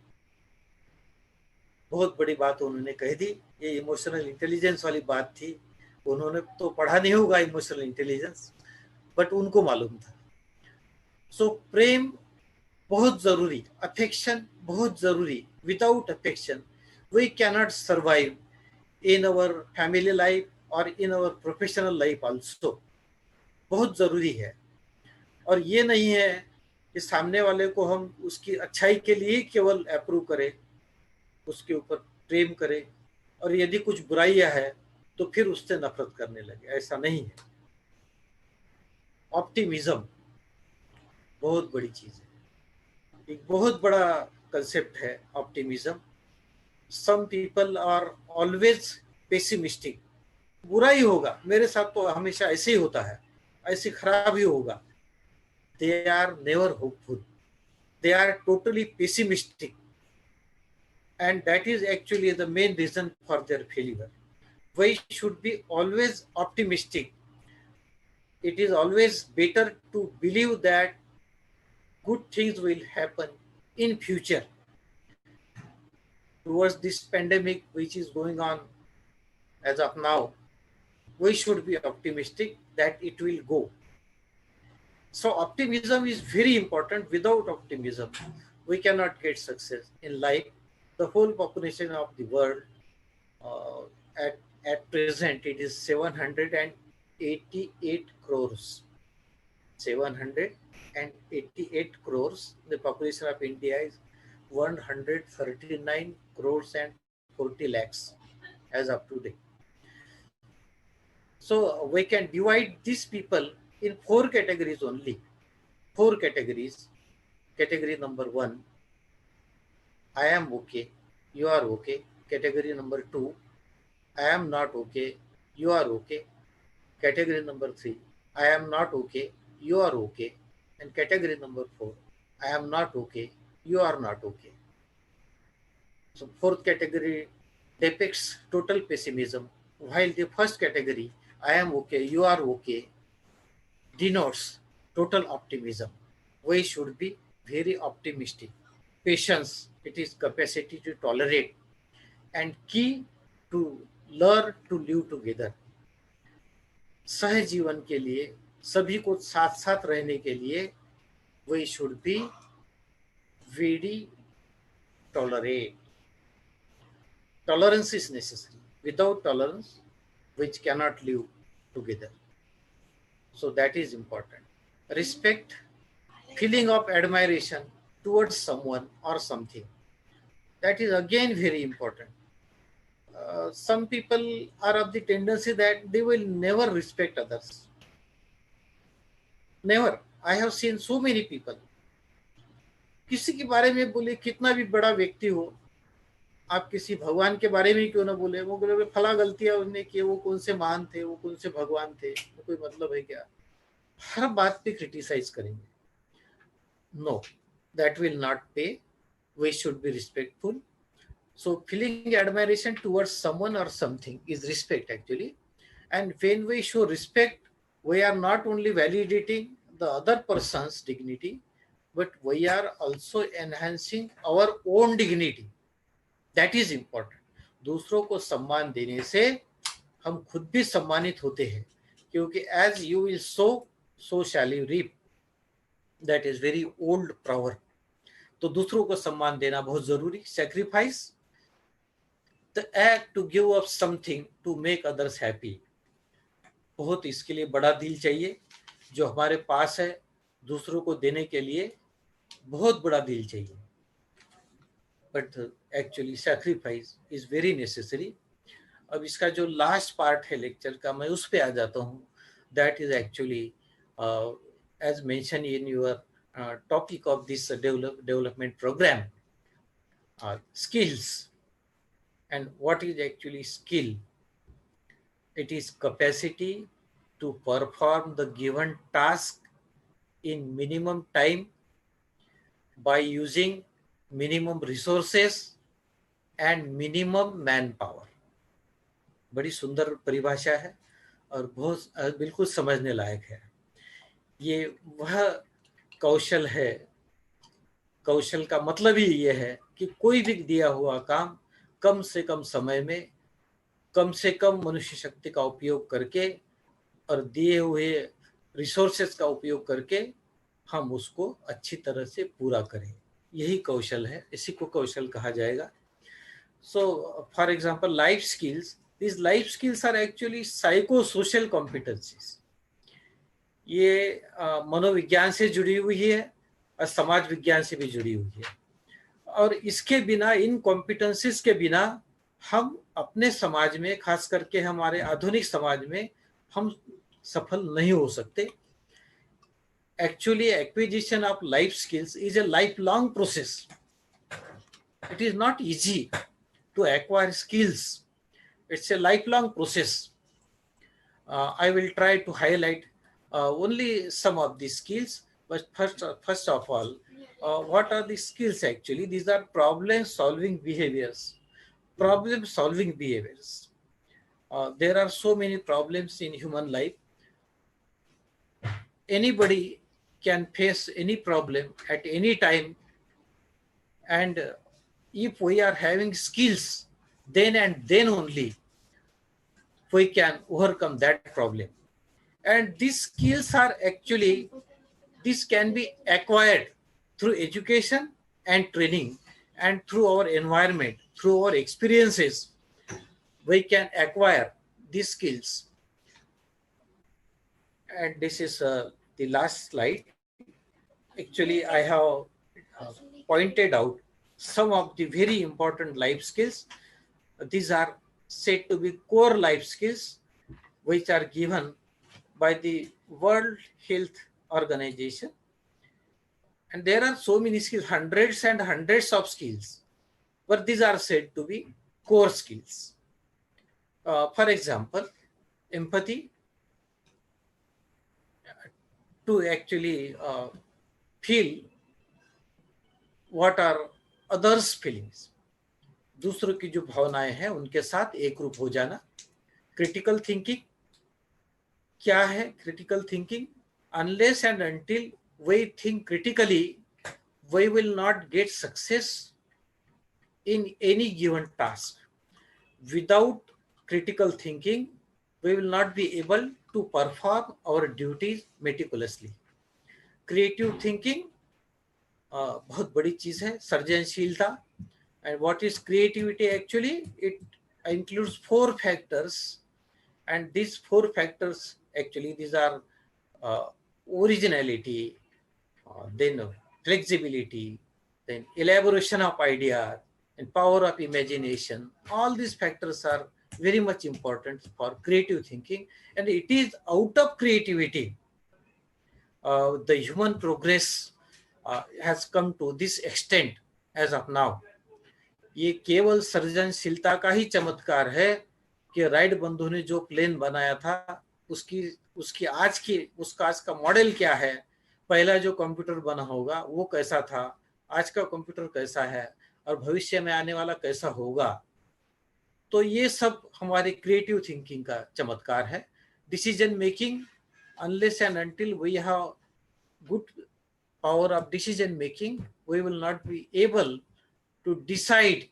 बहुत बड़ी बात उन्होंने कह दी. ये इमोशनल इंटेलिजेंस वाली बात थी. उन्होंने तो पढ़ा नहीं होगा इमोशनल इंटेलिजेंस, बट उनको मालूम था. सो प्रेम बहुत जरूरी, अफेक्शन बहुत जरूरी. Without affection we cannot survive in our family life or in our professional life also. बहुत जरूरी है. और ये नहीं है कि सामने वाले को हम उसकी अच्छाई के लिए केवल अप्रूव करें, उसके ऊपर प्रेम करें, और यदि कुछ बुराइयां है तो फिर उससे नफरत करने लगे. ऐसा नहीं है. ऑप्टिमिज्म बहुत बड़ी चीज है. एक बहुत बड़ा कंसेप्ट है optimism. Some people are always pessimistic. बुरा ही होगा, मेरे साथ तो हमेशा ऐसे ही होता है, ऐसे खराब ही होगा. They are never hopeful. They are totally pessimistic, and that is actually the main reason for their failure. We should be always optimistic. It is always better to believe that good things will happen in future. Towards this pandemic which is going on as of now, we should be optimistic that it will go. So optimism is very important. Without optimism, we cannot get success in life. The whole population of the world at at present it is 788 crores. 788 crores. The population of India is 139 crores and 40 lakhs as of today. So we can divide these people in four categories only. Four categories. Category number one, I am okay, you are okay. Category number two, I am not okay, you are okay. Category number three, I am not okay, you are okay. And category number four, I am not okay, you are not okay. So fourth category depicts total pessimism, while the first category, I am okay, you are okay, denotes total optimism. We should be very optimistic. Patience, it is capacity to tolerate, and key to learn to live together. सह जीवन के लिए, सभी को साथ साथ रहने के लिए, we should be very tolerate. Tolerance is necessary. Without tolerance, which cannot live together. So that is important. Respect, feeling of admiration towards someone or something. That is again very important. Some people are of the tendency that they will never respect others. Never. I have seen so many people. किसी के बारे में बोले, कितना भी बड़ा व्यक्ति हो, आप किसी भगवान के बारे में क्यों ना बोले, वो बोले फला गलतियां उसने की, वो कौन से महान थे, वो कौन से भगवान थे, वो कोई मतलब है क्या? हर बात पे क्रिटिसाइज करेंगे. नो, दैट विल नॉट पे. We should be respectful. So feeling admiration towards someone or something is respect actually. And when we show respect, we are not only validating the other person's dignity, but we are also enhancing our own dignity. That is important. दूसरों को सम्मान देने से हम खुद भी सम्मानित होते हैं, क्योंकि as you will sow, so shall you reap. That is very old proverb. तो दूसरों को सम्मान देना बहुत जरूरी. Sacrifice, the act to give up something to make others happy. बहुत इसके लिए बड़ा दिल चाहिए. जो हमारे पास है दूसरों को देने के लिए बहुत बड़ा दिल चाहिए. But actually sacrifice is very necessary. अब इसका जो लास्ट पार्ट है लेक्चर का, मैं उस पे आ जाता हूँ. That is actually as mentioned in your topic of this development program, skills. And what is actually skill? It is capacity to perform the given task in minimum time by using minimum resources and minimum manpower. बड़ी सुंदर परिभाषा है और बहुत बिल्कुल समझने लायक है. ये वह कौशल है. कौशल का मतलब ही ये है कि कोई भी दिया हुआ काम कम से कम समय में, कम से कम मनुष्य शक्ति का उपयोग करके और दिए हुए रिसोर्सेज का उपयोग करके हम उसको अच्छी तरह से पूरा करें. यही कौशल है, इसी को कौशल कहा जाएगा. So for example life skills, these life skills are actually psychosocial competencies. ये मनोविज्ञान से जुड़ी हुई है और समाज विज्ञान से भी जुड़ी हुई है. और इसके बिना, इन कॉम्पिटेंसीज के बिना हम अपने समाज में, खास करके हमारे आधुनिक समाज में, हम सफल नहीं हो सकते. Actually, acquisition of life skills is a lifelong process. It is not easy to acquire skills. It's a lifelong process. I will try to highlight only some of the skills. But first of all, what are the skills actually? These are problem-solving behaviors. Problem-solving behaviors. There are so many problems in human life. Anybody can face any problem at any time, and if we are having skills, then and then only we can overcome that problem. And these skills are actually, this can be acquired through education and training and through our environment, through our experiences. we can acquire these skills. And this is the last slide. Actually, I have pointed out some of the very important life skills. These are said to be core life skills, which are given by the World Health Organization. And there are so many skills, hundreds and hundreds of skills, but these are said to be core skills. For example, empathy, to actually feel what are others' feelings. दूसरों की जो भावनाएं हैं उनके साथ एक रूप हो जाना. क्रिटिकल थिंकिंग, क्या है critical thinking? Unless and until we think critically, we will not get success in any given task. Without critical thinking, we will not be able to perform our duties meticulously. Creative thinking बहुत बड़ी चीज है. सर्जनशीलता. And what is creativity? Actually, it includes 4 factors, and these 4 factors actually, these are originality, then flexibility, then elaboration of ideas, and power of imagination. All these factors are very much important for creative thinking, and it is out of creativity the human progress has come to this extent as of now. ये केवल सृजनशीलता का ही चमत्कार है कि right बंधु ने जो प्लेन बनाया था उसका आज का मॉडल क्या है, पहला जो कंप्यूटर बना होगा वो कैसा था, आज का कंप्यूटर कैसा है, और भविष्य में आने वाला कैसा होगा. तो ये सब हमारे क्रिएटिव थिंकिंग का चमत्कार है. Decision making, unless and until we have good power of decision making, we will not be able to decide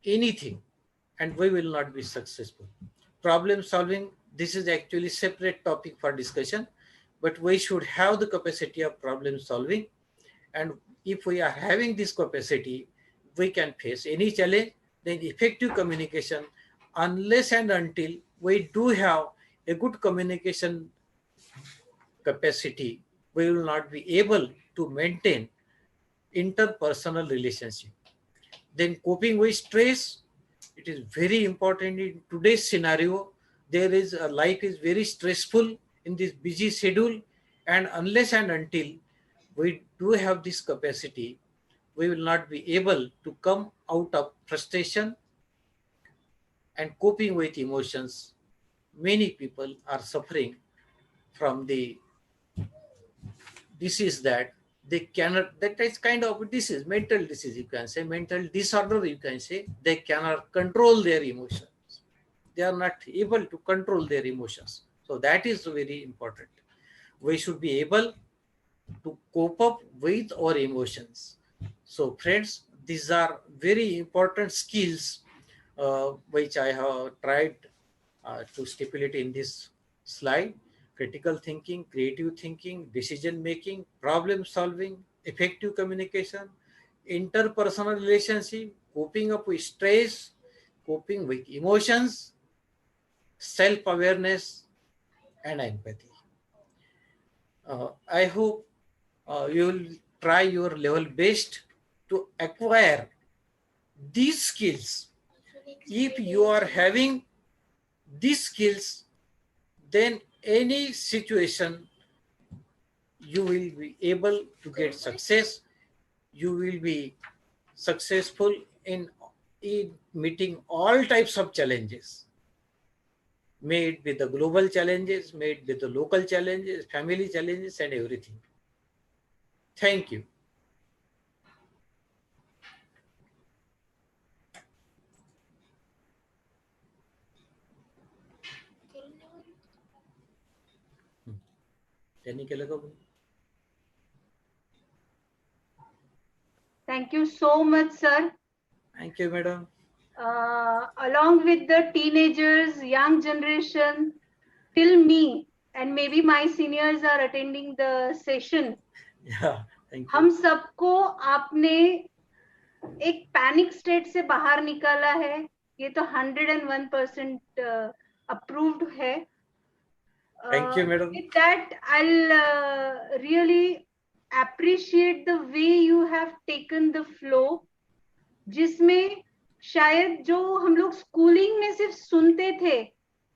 anything, and we will not be successful. Problem solving, this is actually separate topic for discussion, but we should have the capacity of problem solving, and if we are having this capacity, we can face any challenge. Then effective communication, unless and until we do have a good communication capacity, we will not be able to maintain interpersonal relationship. Then coping with stress, it is very important in today's scenario. There is life is very stressful in this busy schedule, and unless and until we do have this capacity, we will not be able to come out of frustration and coping with emotions. Many people are suffering from the disease that they cannot, that is kind of a disease, mental disease, you can say, mental disorder, you can say. They cannot control their emotions. They are not able to control their emotions. So that is very important. We should be able to cope up with our emotions. So friends, these are very important skills which I have tried to stipulate in this slide. Critical thinking, creative thinking, decision making, problem solving, effective communication, interpersonal relationship, coping up with stress, coping with emotions, self-awareness, and empathy. I hope you will try your level best to acquire these skills. If you are having these skills, then any situation you will be able to get success. You will be successful in meeting all types of challenges, may it be the global challenges, may it be the local challenges, family challenges, and everything. Thank you. Thank you so much, sir. Thank you, madam. Along with the teenagers, young generation, till me, and maybe my seniors are attending the session. Yeah, thank you. हम सबको आपने एक panic state से बाहर निकाला है, ये तो 101% approved है. Thank you, madam. With that, I'll really appreciate the way you have taken the flow, जिसमें शायद जो हम लोग स्कूलिंग में सिर्फ सुनते थे,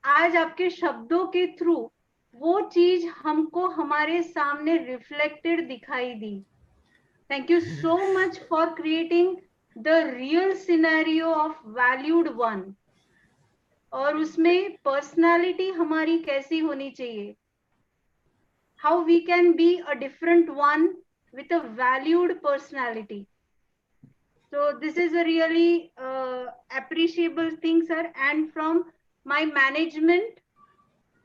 आज आपके शब्दों के थ्रू वो चीज हमको हमारे सामने रिफ्लेक्टेड दिखाई दी. Thank you so much for creating the real scenario of valued one. और उसमें पर्सनालिटी हमारी कैसी होनी चाहिए, how we can be a different one with a valued personality. So this is a really appreciable thing, sir. And from my management,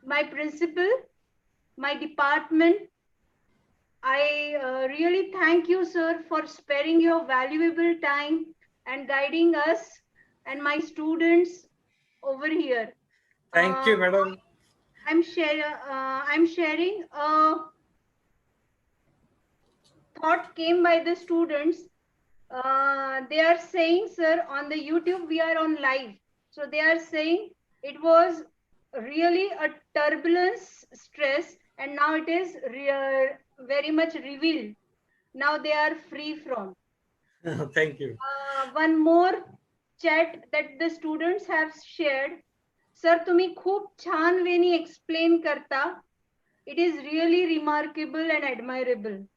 my principal, my department, I really thank you, sir, for sparing your valuable time and guiding us and my students over here. Thank you, madam. I'm sharing a thought came by the students. They are saying, sir, on the YouTube we are on live. So they are saying it was really a turbulence, stress, and now it is very much revealed. Now they are free from. Thank you. One more chat that the students have shared. Sir, तुम्ही खूप छान वेनी explain करता. It is really remarkable and admirable.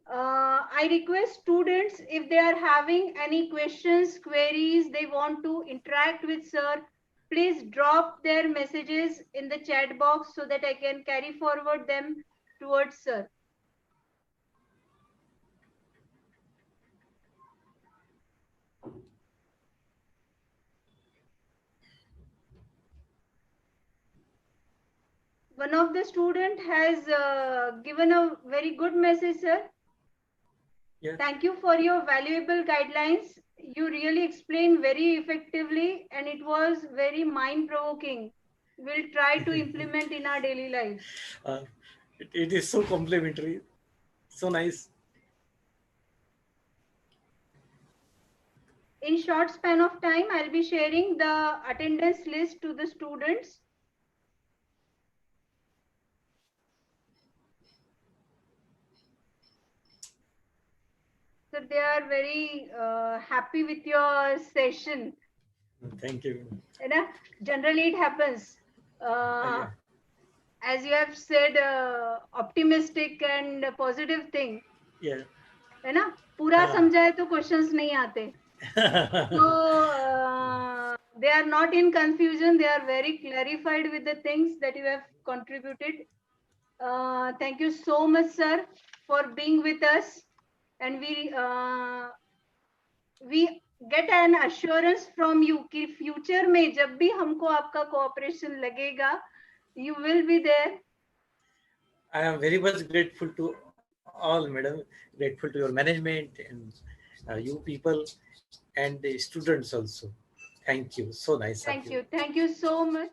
I request students, if they are having any questions, queries, they want to interact with sir, please drop their messages in the chat box so that I can carry forward them towards sir. One of the student has given a very good message, sir. Yeah. Thank you for your valuable guidelines. You really explained very effectively and it was very mind-provoking. We'll try to implement in our daily life. It is so complimentary, so nice. In short span of time, I'll be sharing the attendance list to the students. So they are very happy with your session. Thank you. Generally it happens. As you have said, optimistic and positive thing. Yeah. है ना, पूरा समझाए तो questions नहीं आते. So they are not in confusion. They are very clarified with the things that you have contributed. Thank you so much, sir, for being with us. And we get an assurance from you कि future में जब भी हमको आपका cooperation लगेगा, you will be there. I am very much grateful to all, madam. Grateful to your management and you people and the students also. Thank you. So nice. Thank you. Thank you so much.